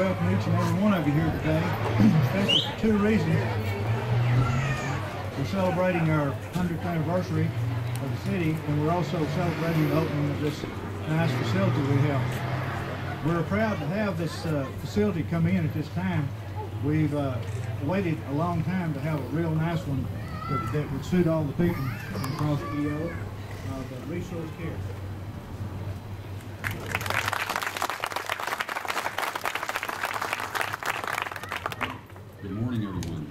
welcome each and every one of you here today, especially for two reasons. We're celebrating our 100th anniversary of the city, and we're also celebrating the opening of this nice facility we have. We're proud to have this facility come in at this time. We've waited a long time to have a real nice one that would suit all the people across the EO of ResourceCare. Good morning, everyone.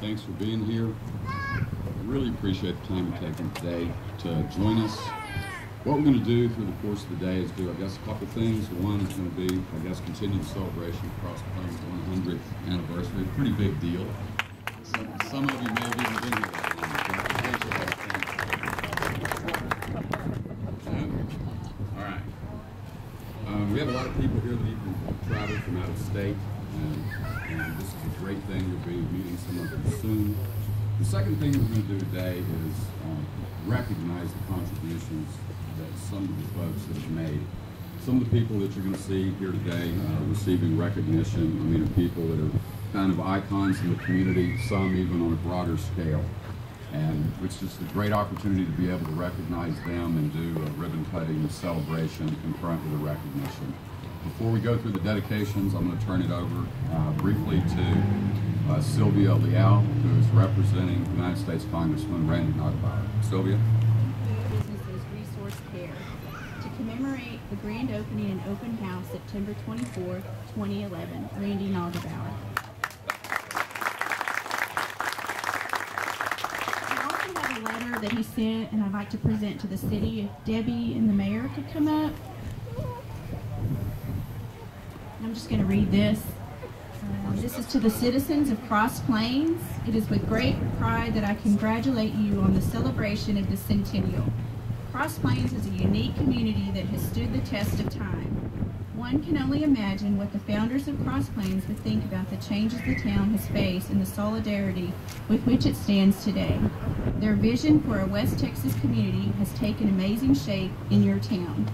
Thanks for being here. I really appreciate the time you're taking today to join us. What we're going to do through the course of the day is do, I guess, a couple things. One is going to be, I guess, continue the celebration of Cross Plains' 100th anniversary. Pretty big deal. Some of you may have even been here that long. All right. We have a lot of people here that even travel from out of state. And this is a great thing. You'll be meeting some of them soon. The second thing we're going to do today is recognize the contributions that some of the folks have made. Some of the people that you're going to see here today receiving recognition, are people that are kind of icons in the community, some even on a broader scale. And it's just a great opportunity to be able to recognize them and do a ribbon cutting celebration concurrent with the recognition. Before we go through the dedications, I'm going to turn it over briefly to Sylvia Leal, who is representing United States Congressman Randy Nagelbauer. Sylvia. Businesses ResourceCare to commemorate the grand opening and open house September 24, 2011. Randy Nagelbauer. I also have a letter that he sent, and I'd like to present to the city. If Debbie and the mayor could come up. I'm just going to read this. This is to the citizens of Cross Plains. It is with great pride that I congratulate you on the celebration of the centennial. Cross Plains is a unique community that has stood the test of time. One can only imagine what the founders of Cross Plains would think about the changes the town has faced and the solidarity with which it stands today. Their vision for a West Texas community has taken amazing shape in your town.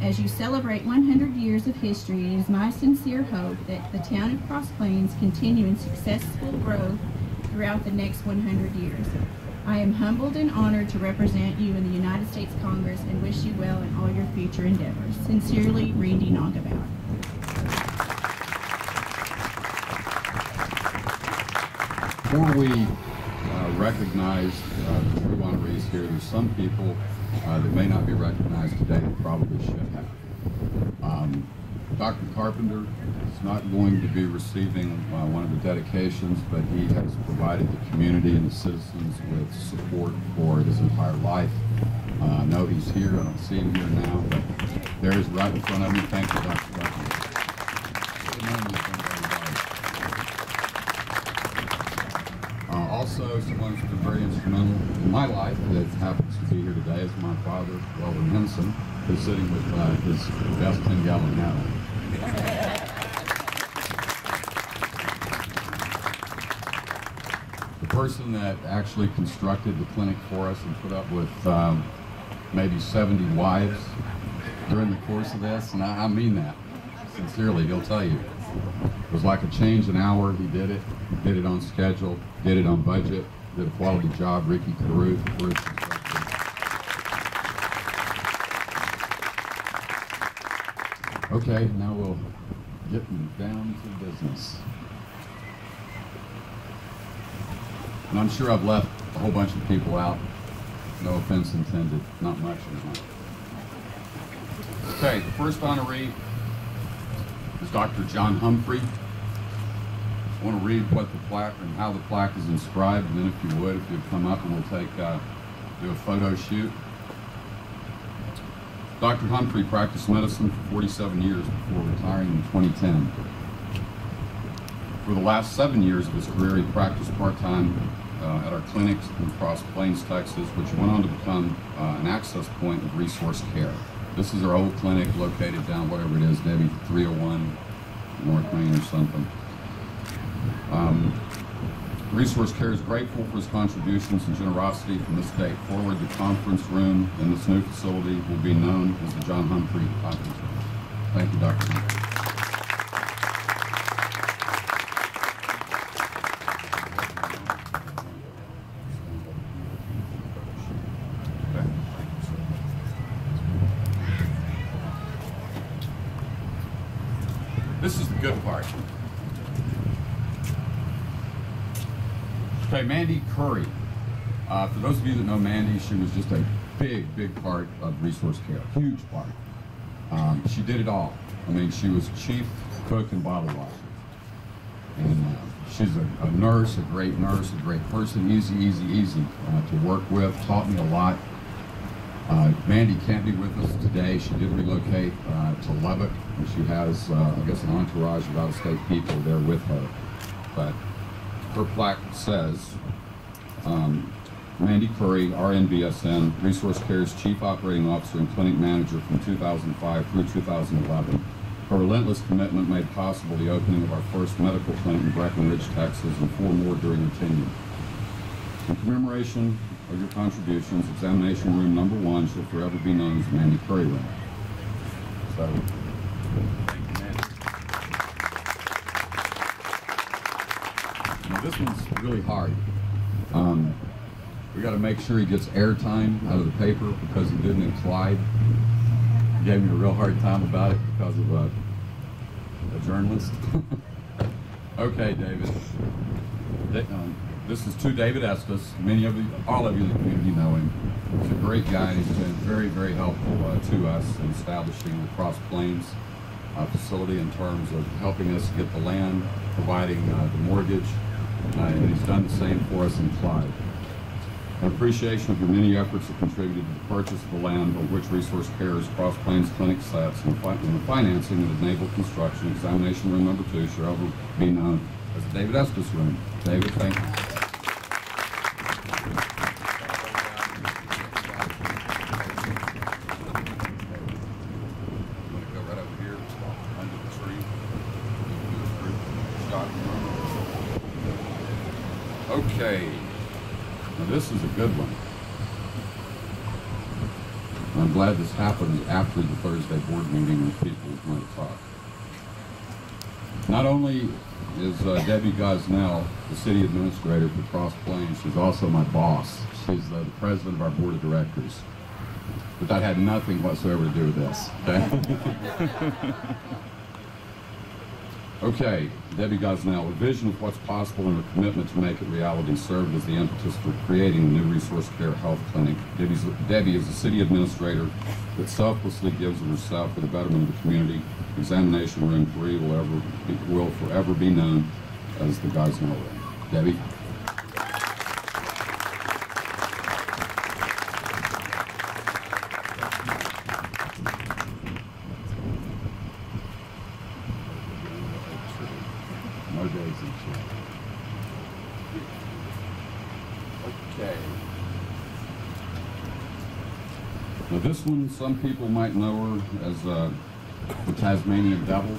As you celebrate 100 years of history, it is my sincere hope that the town of Cross Plains continue in successful growth throughout the next 100 years. I am humbled and honored to represent you in the United States Congress and wish you well in all your future endeavors. Sincerely, Randy Nagelbauer. Before we recognize the true honorees here, there's some people that may not be recognized today that probably should have. Dr. Carpenter is not going to be receiving one of the dedications, but he has provided the community and the citizens with support for his entire life. I know he's here. I don't see him here now, but there he is right in front of me. Thank you, Dr. Carpenter. Also, someone who's been very instrumental in my life that happens to be here today is my father, Weldon Henson, who's sitting with his best 10-gallon hat on. The person that actually constructed the clinic for us and put up with maybe 70 wives during the course of this, and I mean that sincerely, he'll tell you. It was like a change an hour. He did it on schedule, did it on budget, did a quality job. Ricky Caruth, okay, now we'll get down to business. And I'm sure I've left a whole bunch of people out. No offense intended, not much. Okay, the first honoree is Dr. John Humphrey. I want to read what the plaque and how the plaque is inscribed, and then if you would come up and we'll do a photo shoot. Dr. Humphrey practiced medicine for 47 years before retiring in 2010. For the last 7 years of his career, he practiced part-time at our clinics in Cross Plains, Texas, which went on to become an access point of ResourceCare. This is our old clinic located down, whatever it is, maybe 301 North Main or something. ResourceCare is grateful for his contributions and generosity from this day forward. The conference room in this new facility will be known as the John Humphrey Conference Room. Thank you, Dr. Humphrey. This is the good part. Okay, Mandy Curry. For those of you that know Mandy, she was just a big part of ResourceCare, huge part. She did it all. I mean, she was chief cook and bottle washer. And she's a nurse, a great person, easy to work with, taught me a lot. Mandy can't be with us today. She did relocate to Lubbock, and she has, I guess, an entourage of out-of-state people there with her. But her plaque says, Mandy Curry, RNBSN, ResourceCare's Chief Operating Officer and Clinic Manager from 2005 through 2011. Her relentless commitment made possible the opening of our first medical clinic in Breckenridge, Texas, and 4 more during her tenure. In commemoration of your contributions, examination room number 1 shall forever be known as the Mandy Curry Room. So, thank you, Mandy. Now this one's really hard. We got to make sure he gets airtime out of the paper because he didn't in Clyde. He gave me a real hard time about it because of a journalist. Okay, David. This is to David Estes. Many of you, all of you in the community know him. He's a great guy. He's been very helpful to us in establishing the Cross Plains facility in terms of helping us get the land, providing the mortgage, and he's done the same for us in Clyde. In appreciation of your many efforts that contributed to the purchase of the land on which ResourceCare's Cross Plains Clinic sits and the financing that enabled construction, examination room number 2 shall ever be known as the David Estes Room. David, thank you. Okay. Now this is a good one. I'm glad this happened after the Thursday board meeting when people want to talk. Not only is Debbie Gosnell the city administrator for Cross Plains, she's also my boss. She's the president of our board of directors. But that had nothing whatsoever to do with this, okay? Okay, Debbie Gosnell, a vision of what's possible and a commitment to make it reality served as the impetus for creating the new ResourceCare Health Clinic. Debbie is a city administrator that selflessly gives of herself for the betterment of the community. Examination room 3 will forever be known as the Gosnell Room. Debbie? Okay. Now this one, some people might know her as the Tasmanian Devil.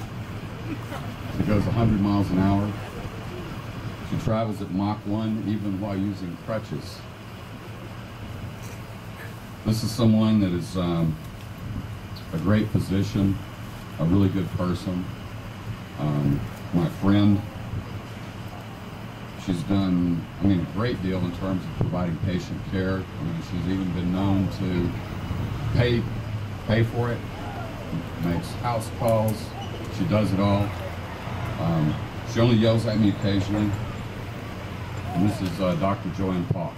She goes 100 miles an hour. She travels at Mach 1 even while using crutches. This is someone that is a great physician, a really good person, my friend. She's done, I mean, a great deal in terms of providing patient care. I mean, she's even been known to pay for it, makes house calls. She does it all. She only yells at me occasionally. And this is Dr. Joanne Paul.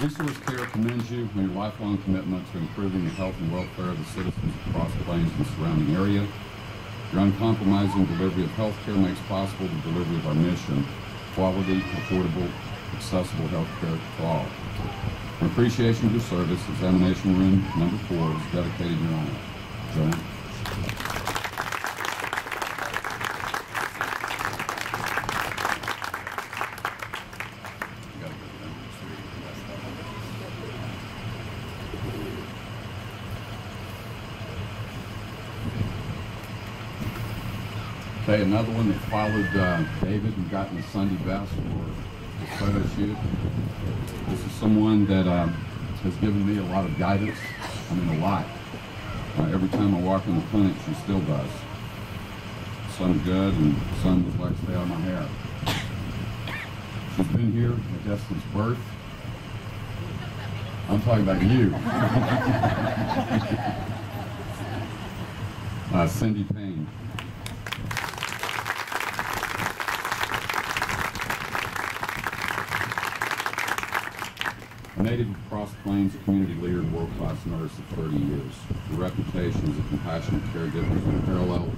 ResourceCare commends you on your lifelong commitment to improving the health and welfare of the citizens of Cross Plains and the surrounding area. Your uncompromising delivery of health care makes possible the delivery of our mission: quality, affordable, accessible health care for all. In appreciation of your service, examination room number 4 is dedicated in your honor. Joanne. Okay, another one that followed David and got in the Sunday best for his photo shoot. This is someone that has given me a lot of guidance. I mean, a lot. Every time I walk in the clinic, she still does. Some good and some just like stay out of my hair. She's been here, I guess, since birth. I'm talking about you. Cindy Payne. A native of Cross Plains, a community leader and world-class nurse of 30 years. Her reputation as a compassionate caregiver is unparalleled.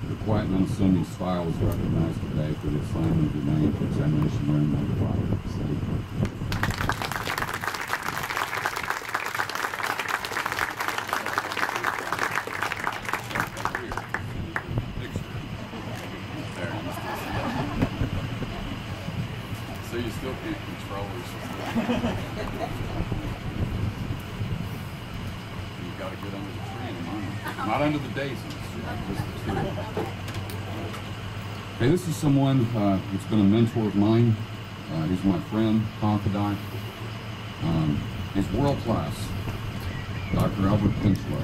Her quiet and unassuming style is recognized today for the assignment of your name for examination room number 5. Cindy. So you still can't control her. You got to get under the tree in the morning. Not under the daisies, just the tree. Hey, this is someone who's been a mentor of mine. He's my friend, confidant. He's world class. Dr. Albert Pinchlow.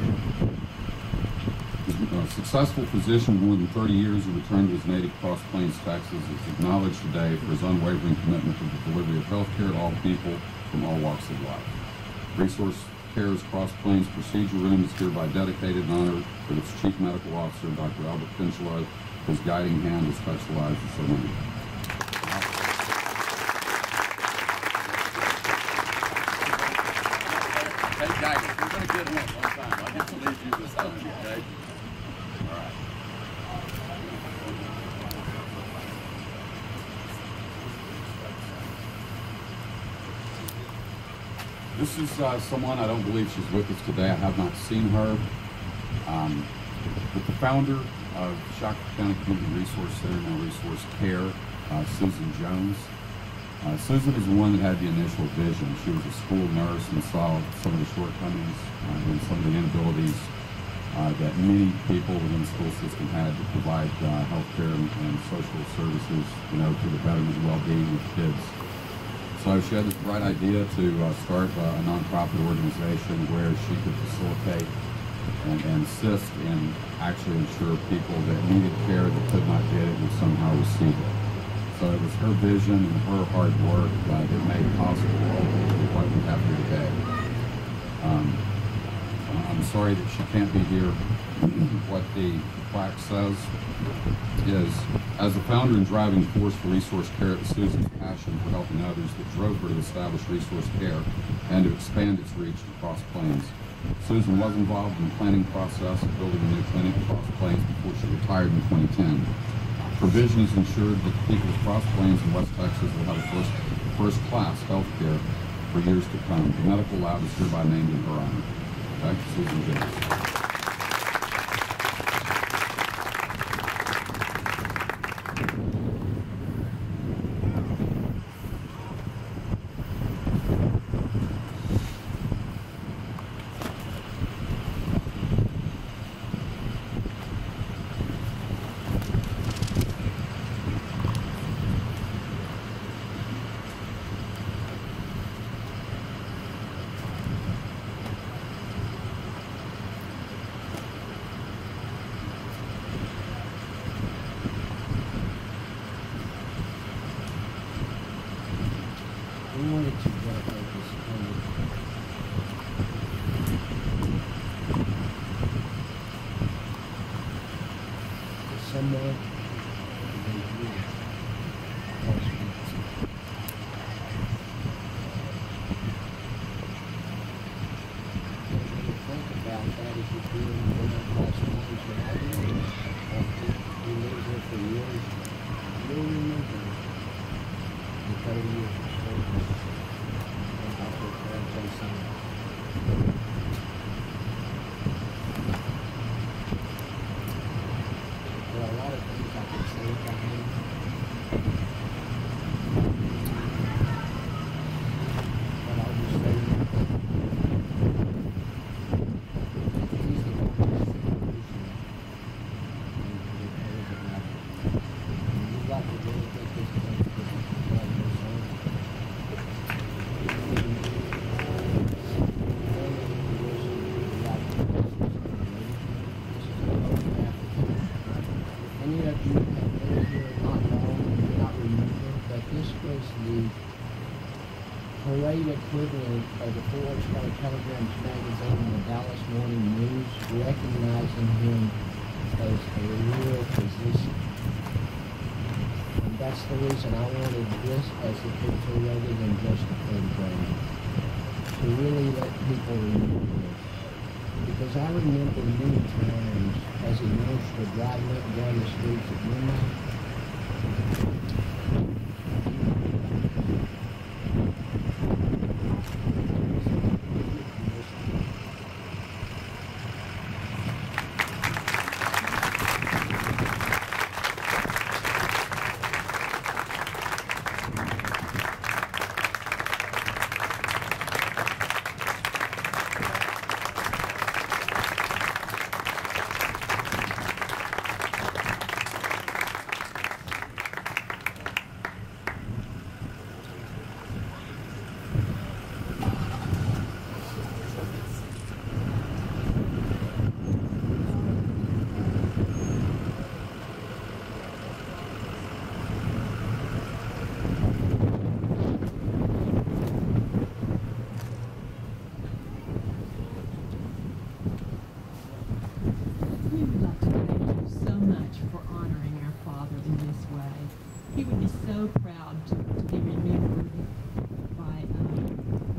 He's a successful physician of more than 30 years who returned to his native Cross Plains, Texas, is acknowledged today for his unwavering commitment to the delivery of health care to all people from all walks of life. ResourceCare's Cross Plains Procedure Room is hereby dedicated and honored with its Chief Medical Officer, Dr. Albert Pinchlow. His guiding hand has touched the lives of so many. Hey, guys, we're going to get him one time. I get to leave you this time, okay? All right. This is someone, I don't believe she's with us today. I have not seen her. But the founder of Shaka County Community Resource Center, now ResourceCare, Susan Jones. Susan is the one that had the initial vision. She was a school nurse and saw some of the shortcomings and some of the inabilities that many people within the school system had to provide health care and social services, to the betterment and well-being of kids. So she had this bright idea to start a nonprofit organization where she could facilitate and assist and actually ensure people that needed care that could not get it would somehow receive it. So it was her vision and her hard work that made possible what we have here today. I'm sorry that she can't be here. What the plaque says is, as the founder and driving force for ResourceCare, it was Susan's passion for helping others that drove her to establish ResourceCare and to expand its reach to Cross Plains. Susan was involved in the planning process of building a new clinic at Cross Plains before she retired in 2010. Her vision has ensured that the people of Cross Plains and West Texas will have first-class health care for years to come. The medical lab is hereby named in her honor. Back to Susan Jones. We wanted to dedicate this to someone who really loves people. When you think about that, if you're doing Cross Plains and I do, you live here for years, you'll remember the 30 years of service. There are a lot of things I could say about him. But I'll just say he's the the 4-Star Telegram's magazine and the Dallas Morning News, recognizing him as a real physician. And that's the reason I wanted this as a picture rather than just a photograph, to really let people remember this. Because I remember many times as a youngster driving up and down the streets at midnight. We would like to thank you so much for honoring our father in this way. He would be so proud to be remembered by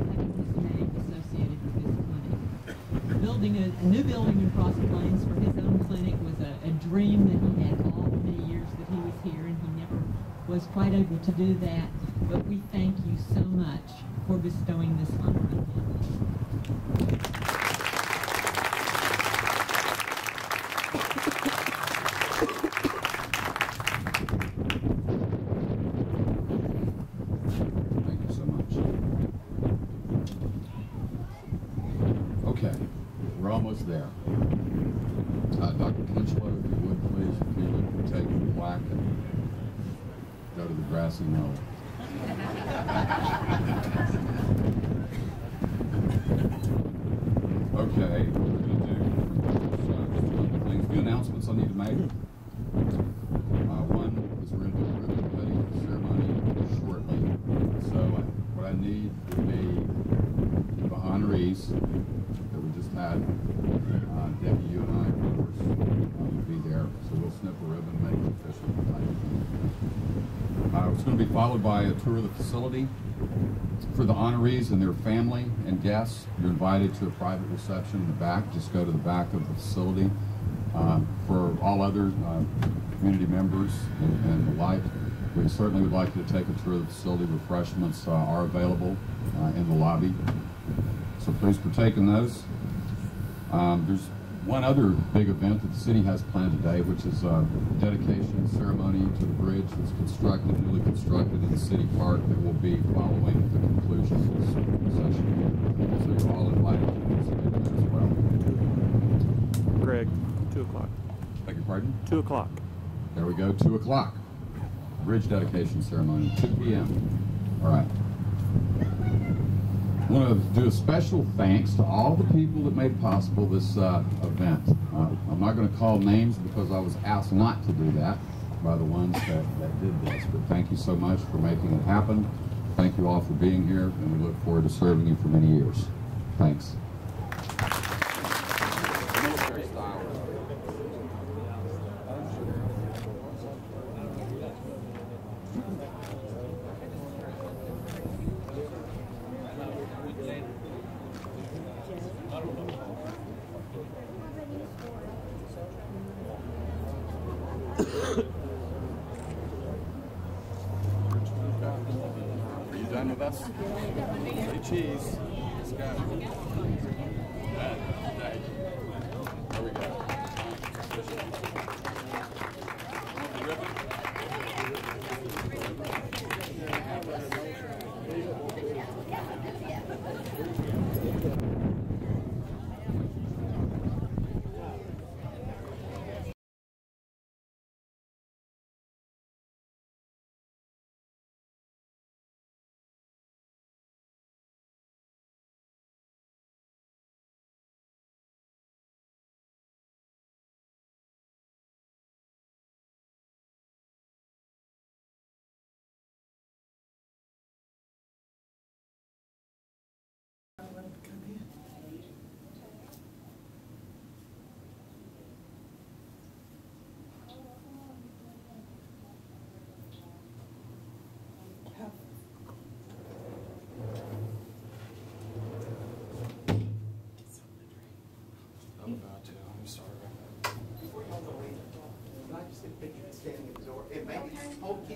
having his name associated with his clinic. Building a new building in Cross Plains for his own clinic was a dream that he had all the many years that he was here, and he never was quite able to do that. But we thank you so much for bestowing this honor on him. Thank you so much. Okay, we're almost there. Dr. Kinchlow, if you would please, if you would take the plaque and go to the grassy knoll. Okay, we're going to do just a couple things. A few announcements I need to make. One is we're going to do a ribbon cutting ceremony shortly. So what I need would be the honorees that we just had. Debbie, you and I, of course, would be there. So we'll snip a ribbon and make it official tonight. It's going to be followed by a tour of the facility. For the honorees and their family and guests, you're invited to a private reception in the back. Just go to the back of the facility. For all other community members and the like, we certainly would like you to take a tour of the facility. Refreshments are available in the lobby, so please partake in those. There's one other big event that the city has planned today, which is a dedication ceremony to the bridge that's newly constructed in the city park, that will be following the conclusion of this session. So you're all invited to participate in that as well. Greg, 2 o'clock. Beg your pardon? 2 o'clock. There we go, 2 o'clock. Bridge dedication ceremony, 2 p.m. All right. I want to do a special thanks to all the people that made possible this event. I'm not going to call names because I was asked not to do that by the ones that did this, but thank you so much for making it happen. Thank you all for being here, and we look forward to serving you for many years. Thanks. Military style. Are you done with us? Say cheese. Let's go. There we go.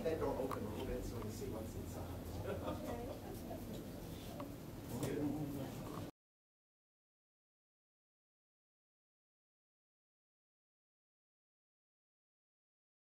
keep that door open a little bit so we can see what's inside.